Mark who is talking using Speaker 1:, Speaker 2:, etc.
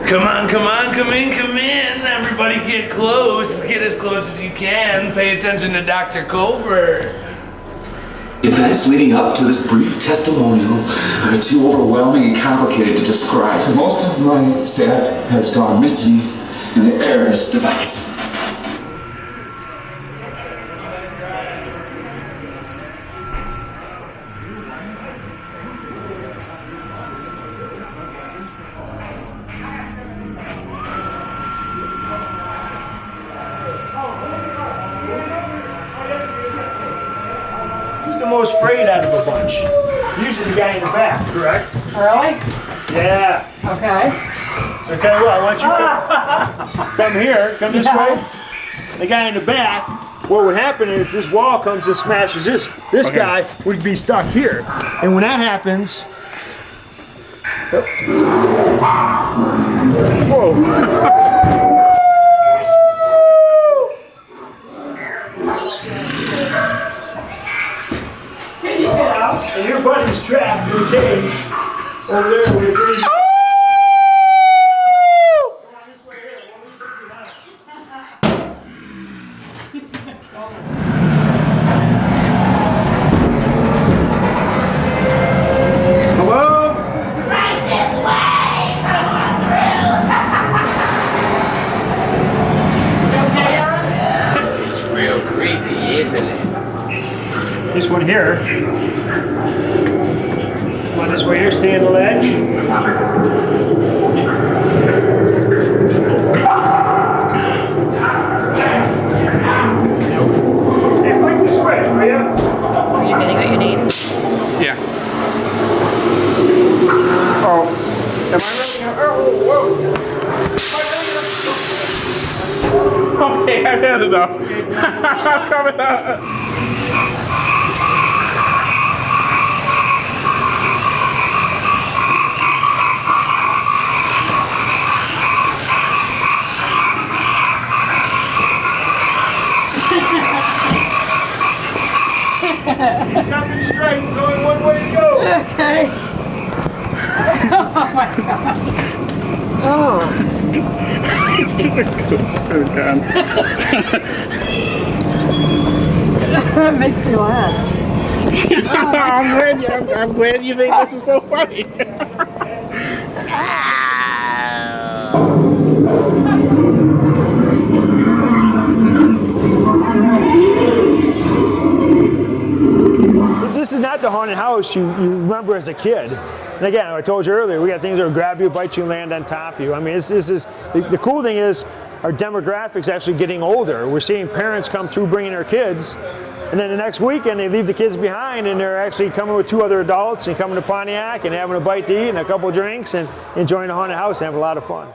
Speaker 1: Come on, come on, come in, come in. Everybody get close. Get as close as you can. Pay attention to Dr. Colbert.
Speaker 2: Events leading up to this brief testimonial are too overwhelming and complicated to describe. Most of my staff has gone missing in the Erebus device.
Speaker 3: Who's the most afraid out of a bunch? Usually the guy in the back, correct?
Speaker 4: Really?
Speaker 3: Yeah.
Speaker 4: Okay.
Speaker 3: So I tell you what, I want you to come here, come this way. The guy in the back, what would happen is this wall comes and smashes this. This guy would be stuck here. And when that happens, whoa. And your buddy's trapped in a cage over there with a green. Hello?
Speaker 5: Right this way! Come on through!
Speaker 1: It's real creepy, isn't it?
Speaker 3: This one here. Come on this way here, stay on the ledge. Hey, flick the switch, will ya?
Speaker 4: Are you getting what you need?
Speaker 1: Yeah.
Speaker 3: Oh. Am I really gonna, oh, whoa.
Speaker 1: Okay, I've had enough. I'm coming up.
Speaker 3: Coming straight, there's only one way to go.
Speaker 4: Okay. Oh my god. Oh. That makes me laugh.
Speaker 1: I'm glad you think this is so funny.
Speaker 3: This is not the haunted house you remember as a kid. And again, I told you earlier, we got things that will grab you, bite you, land on top of you. I mean, this is the cool thing is our demographics actually getting older. We're seeing parents come through bringing their kids, and then the next weekend they leave the kids behind, and they're actually coming with 2 other adults and coming to Pontiac and having a bite to eat and a couple drinks and enjoying the haunted house and having a lot of fun.